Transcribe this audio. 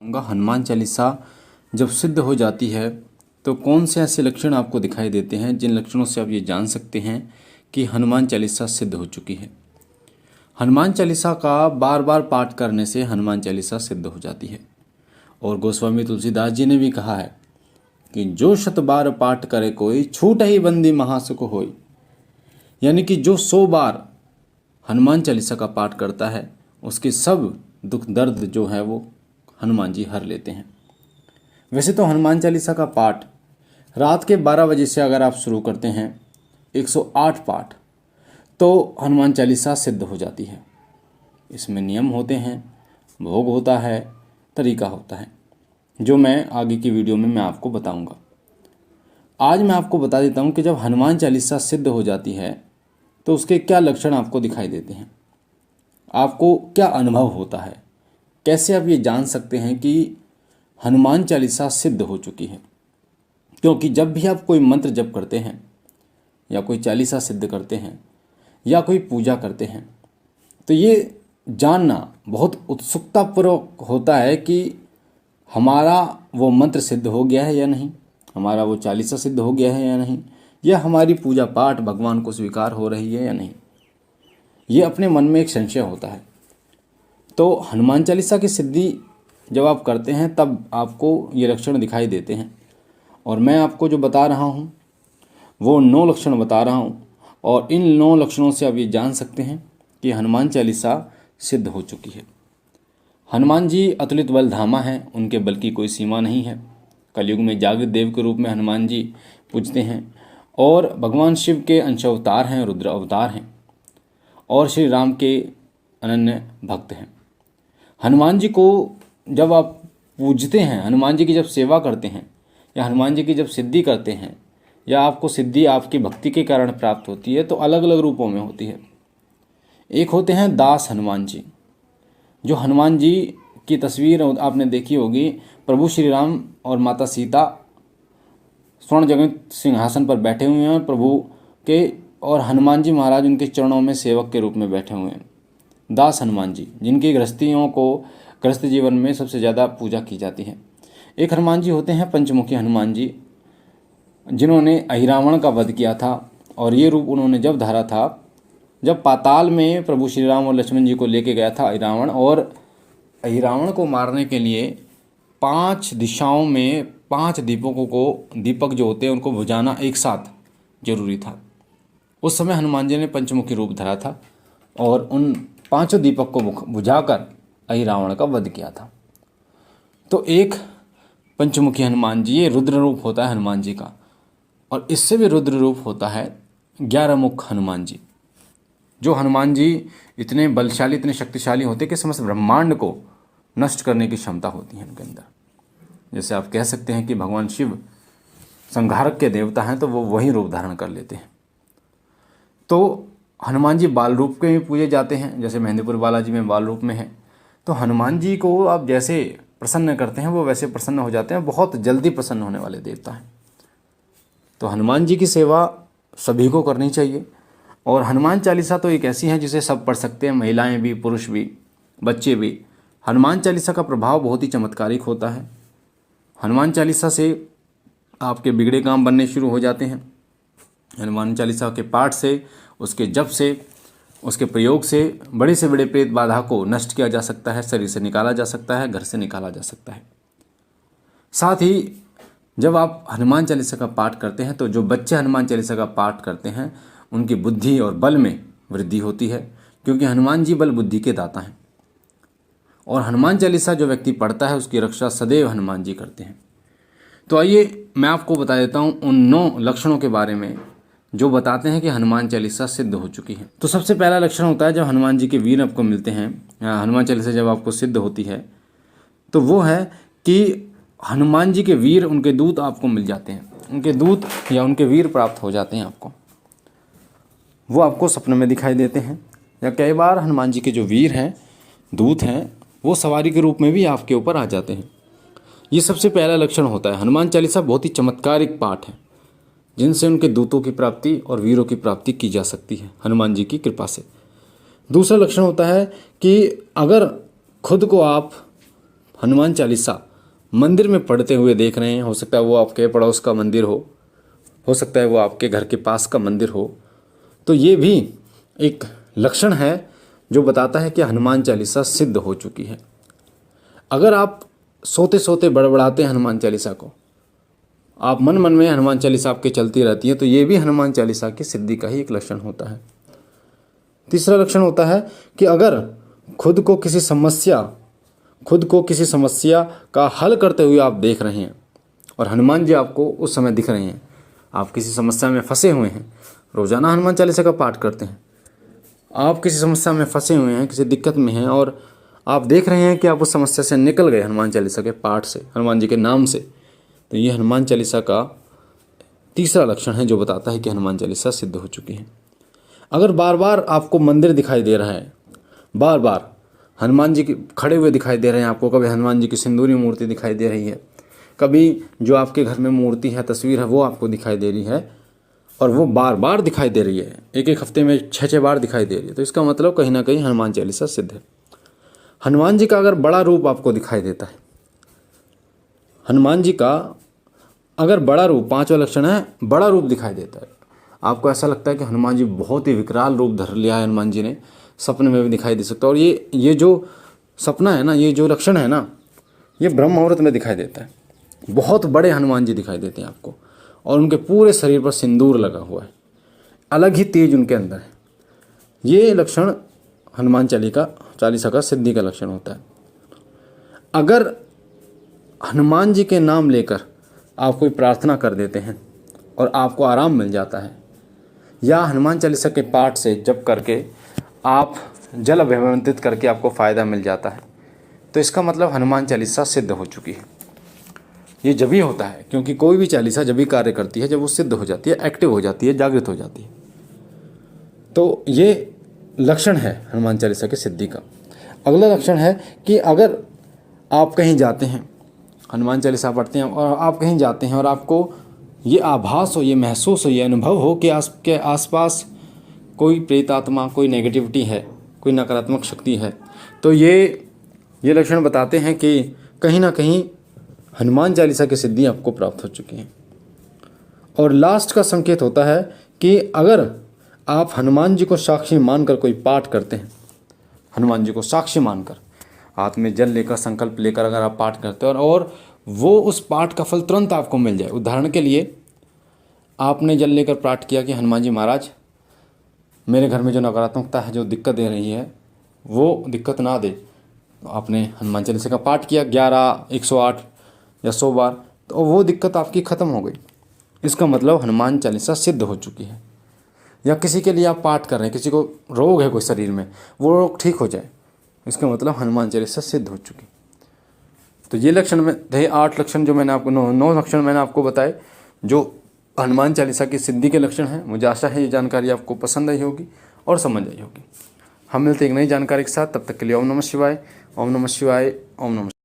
हनुमान चालीसा जब सिद्ध हो जाती है तो कौन से ऐसे लक्षण आपको दिखाई देते हैं जिन लक्षणों से आप ये जान सकते हैं कि हनुमान चालीसा सिद्ध हो चुकी है। हनुमान चालीसा का बार बार पाठ करने से हनुमान चालीसा सिद्ध हो जाती है। और गोस्वामी तुलसीदास जी ने भी कहा है कि जो शत बार पाठ करे कोई छूट ही बंदी महासुख होई। यानी कि जो 100 बार हनुमान चालीसा का पाठ करता है उसके सब दुख दर्द जो है वो हनुमान जी हर लेते हैं। वैसे तो हनुमान चालीसा का पाठ रात के 12 बजे से अगर आप शुरू करते हैं 108 पाठ तो हनुमान चालीसा सिद्ध हो जाती है। इसमें नियम होते हैं, भोग होता है, तरीका होता है, जो मैं आगे की वीडियो में मैं आपको बताऊंगा। आज मैं आपको बता देता हूं कि जब हनुमान चालीसा सिद्ध हो जाती है तो उसके क्या लक्षण आपको दिखाई देते हैं, आपको क्या अनुभव होता है, कैसे आप ये जान सकते हैं कि हनुमान चालीसा सिद्ध हो चुकी है। क्योंकि जब भी आप कोई मंत्र जप करते हैं या कोई चालीसा सिद्ध करते हैं या कोई पूजा करते हैं तो ये जानना बहुत उत्सुकतापूर्वक होता है कि हमारा वो मंत्र सिद्ध हो गया है या नहीं, हमारा वो चालीसा सिद्ध हो गया है या नहीं, या हमारी पूजा पाठ भगवान को स्वीकार हो रही है या नहीं। ये अपने मन में एक संशय होता है। तो हनुमान चालीसा की सिद्धि जब आप करते हैं तब आपको ये लक्षण दिखाई देते हैं। और मैं आपको जो बता रहा हूँ वो 9 लक्षण बता रहा हूँ, और इन 9 लक्षणों से आप ये जान सकते हैं कि हनुमान चालीसा सिद्ध हो चुकी है। हनुमान जी अतुलित बल धामा हैं, उनके बल की कोई सीमा नहीं है। कलयुग में जागृत देव के रूप में हनुमान जी पूजते हैं और भगवान शिव के अंश अवतार हैं, रुद्र अवतार हैं और श्री राम के अनन्य भक्त हैं। हनुमान जी को जब आप पूजते हैं, हनुमान जी की जब सेवा करते हैं या हनुमान जी की जब सिद्धि करते हैं या आपको सिद्धि आपकी भक्ति के कारण प्राप्त होती है तो अलग अलग रूपों में होती है। एक होते हैं दास हनुमान जी, जो हनुमान जी की तस्वीर आपने देखी होगी। प्रभु श्री राम और माता सीता स्वर्ण जगत सिंहासन पर बैठे हुए हैं प्रभु के, और हनुमान जी महाराज उनके चरणों में सेवक के रूप में बैठे हुए हैं। दास हनुमान जी जिनकी गृहस्थियों को गृहस्थ जीवन में सबसे ज़्यादा पूजा की जाती है। एक हनुमान जी होते हैं पंचमुखी हनुमान जी, जिन्होंने अहिरावण का वध किया था। और ये रूप उन्होंने जब धारा था जब पाताल में प्रभु श्री राम और लक्ष्मण जी को लेके गया था अहिरावण, और अहिरावण को मारने के लिए 5 दिशाओं में 5 दीपक जो होते हैं उनको बुझाना एक साथ जरूरी था। उस समय हनुमान जी ने पंचमुखी रूप धरा था और उन 5 दीपक को बुझाकर अहिरावण का वध किया था। तो एक पंचमुखी हनुमान जी, ये रुद्र रूप होता है हनुमान जी का। और इससे भी रुद्र रूप होता है 11 मुख हनुमान जी, जो हनुमान जी इतने बलशाली, इतने शक्तिशाली होते कि समस्त ब्रह्मांड को नष्ट करने की क्षमता होती है उनके अंदर। जैसे आप कह सकते हैं कि भगवान शिव संहारक के देवता हैं तो वो वही रूप धारण कर लेते हैं। तो हनुमान जी बाल रूप के भी पूजे जाते हैं, जैसे मेहंदीपुर बालाजी में बाल रूप में है। तो हनुमान जी को आप जैसे प्रसन्न करते हैं वो वैसे प्रसन्न हो जाते हैं, बहुत जल्दी प्रसन्न होने वाले देवता हैं। तो हनुमान जी की सेवा सभी को करनी चाहिए। और हनुमान चालीसा तो एक ऐसी है जिसे सब पढ़ सकते हैं, महिलाएं भी, पुरुष भी, बच्चे भी। हनुमान चालीसा का प्रभाव बहुत ही चमत्कारिक होता है। हनुमान चालीसा से आपके बिगड़े काम बनने शुरू हो जाते हैं। हनुमान चालीसा के पाठ से, उसके जप से, उसके प्रयोग से बड़े प्रेत बाधा को नष्ट किया जा सकता है, शरीर से निकाला जा सकता है, घर से निकाला जा सकता है। साथ ही जब आप हनुमान चालीसा का पाठ करते हैं तो जो बच्चे हनुमान चालीसा का पाठ करते हैं उनकी बुद्धि और बल में वृद्धि होती है, क्योंकि हनुमान जी बल बुद्धि के दाता हैं। और हनुमान चालीसा जो व्यक्ति पढ़ता है उसकी रक्षा सदैव हनुमान जी करते हैं। तो आइए मैं आपको बता देता हूँ उन 9 लक्षणों के बारे में जो बताते हैं कि हनुमान चालीसा सिद्ध हो चुकी है। तो सबसे पहला लक्षण होता है जब हनुमान जी के वीर आपको मिलते हैं, हनुमान चालीसा जब आपको सिद्ध होती है तो वो है कि हनुमान जी के वीर, उनके दूत आपको मिल जाते हैं। उनके दूत या उनके वीर प्राप्त हो जाते हैं आपको, वो आपको सपने में दिखाई देते हैं। या कई बार हनुमान जी के जो वीर हैं, दूत हैं, वो सवारी के रूप में भी आपके ऊपर आ जाते हैं। ये सबसे पहला लक्षण होता है। हनुमान चालीसा बहुत ही चमत्कारिक पाठ है जिनसे उनके दूतों की प्राप्ति और वीरों की प्राप्ति की जा सकती है हनुमान जी की कृपा से। दूसरा लक्षण होता है कि अगर खुद को आप हनुमान चालीसा मंदिर में पढ़ते हुए देख रहे हैं, हो सकता है वो आपके पड़ोस का मंदिर हो सकता है वो आपके घर के पास का मंदिर हो, तो ये भी एक लक्षण है जो बताता है कि हनुमान चालीसा सिद्ध हो चुकी है। अगर आप सोते सोते बड़बड़ाते हैं हनुमान चालीसा को, आप मन मन में हनुमान चालीसा आपके चलती रहती है, तो ये भी हनुमान चालीसा की सिद्धि का ही एक लक्षण होता है। तीसरा लक्षण होता है कि अगर खुद को किसी समस्या का हल करते हुए आप देख रहे हैं और हनुमान जी आपको उस समय दिख रहे हैं, आप किसी समस्या में फंसे हुए हैं, रोजाना हनुमान चालीसा का पाठ करते हैं, आप किसी समस्या में फंसे हुए हैं, किसी दिक्कत में हैं और आप देख रहे हैं कि आप उस समस्या से निकल गए हनुमान चालीसा के पाठ से, हनुमान जी के नाम से, तो ये हनुमान चालीसा का तीसरा लक्षण है जो बताता है कि हनुमान चालीसा सिद्ध हो चुकी है। अगर बार बार आपको मंदिर दिखाई दे रहा है, बार बार हनुमान जी के खड़े हुए दिखाई दे रहे हैं आपको, कभी हनुमान जी की सिंदूरी मूर्ति दिखाई दे रही है, कभी जो आपके घर में मूर्ति है, तस्वीर है, वो आपको दिखाई दे रही है और वो बार बार दिखाई दे रही है, एक एक हफ्ते में 6-6 बार दिखाई दे रही है, तो इसका मतलब कहीं ना कहीं हनुमान चालीसा सिद्ध है। हनुमान जी का अगर बड़ा रूप आपको दिखाई देता है, हनुमान जी का अगर बड़ा रूप, पांचवा लक्षण है बड़ा रूप दिखाई देता है, आपको ऐसा लगता है कि हनुमान जी बहुत ही विकराल रूप धर लिया है, हनुमान जी ने सपने में भी दिखाई दे सकता है, और ये जो सपना है ना, ये जो लक्षण है ना, ये ब्रह्म मुहूर्त में दिखाई देता है। बहुत बड़े हनुमान जी दिखाई देते हैं आपको और उनके पूरे शरीर पर सिंदूर लगा हुआ है, अलग ही तेज उनके अंदर है। ये लक्षण हनुमान चालीसा का सिद्धि का लक्षण होता है। अगर हनुमान जी के नाम लेकर आप कोई प्रार्थना कर देते हैं और आपको आराम मिल जाता है, या हनुमान चालीसा के पाठ से जप करके आप जल अभिमंत्रित करके आपको फ़ायदा मिल जाता है, तो इसका मतलब हनुमान चालीसा सिद्ध हो चुकी है। ये जब ही होता है, क्योंकि कोई भी चालीसा जब भी कार्य करती है जब वो सिद्ध हो जाती है, एक्टिव हो जाती है, जागृत हो जाती है। तो ये लक्षण है हनुमान चालीसा की सिद्धि का। अगला लक्षण है कि अगर आप कहीं जाते हैं, हनुमान चालीसा पढ़ते हैं और आप कहीं जाते हैं और आपको ये आभास हो, ये महसूस हो, ये अनुभव हो कि आपके आसपास कोई प्रेत आत्मा, कोई नेगेटिविटी है, कोई नकारात्मक शक्ति है, तो ये लक्षण बताते हैं कि कहीं ना कहीं हनुमान चालीसा की सिद्धि आपको प्राप्त हो चुकी है। और लास्ट का संकेत होता है कि अगर आप हनुमान जी को साक्षी मानकर कोई पाठ करते हैं, हनुमान जी को साक्षी मानकर हाथ में जल लेकर, संकल्प लेकर अगर आप पाठ करते हैं और वो उस पाठ का फल तुरंत आपको मिल जाए। उदाहरण के लिए आपने जल लेकर पाठ किया कि हनुमान जी महाराज, मेरे घर में जो नकारात्मकता है, जो दिक्कत दे रही है, वो दिक्कत ना दे। तो आपने हनुमान चालीसा का पाठ किया 11, 108 या 100 बार, तो वो दिक्कत आपकी ख़त्म हो गई। इसका मतलब हनुमान चालीसा सिद्ध हो चुकी है। या किसी के लिए आप पाठ कर रहे हैं, किसी को रोग है कोई शरीर में, वो रोग ठीक हो जाए, इसका मतलब हनुमान चालीसा सिद्ध हो चुकी। तो ये लक्षण में थे 8 लक्षण जो मैंने आपको 9 लक्षण मैंने आपको बताए जो हनुमान चालीसा की सिद्धि के लक्षण हैं। मुझे आशा है ये जानकारी आपको पसंद आई होगी और समझ आई होगी। हम मिलते एक नई जानकारी के साथ, तब तक के लिए ओम नमः शिवाय, ओम नमः शिवाय, ओम नमः।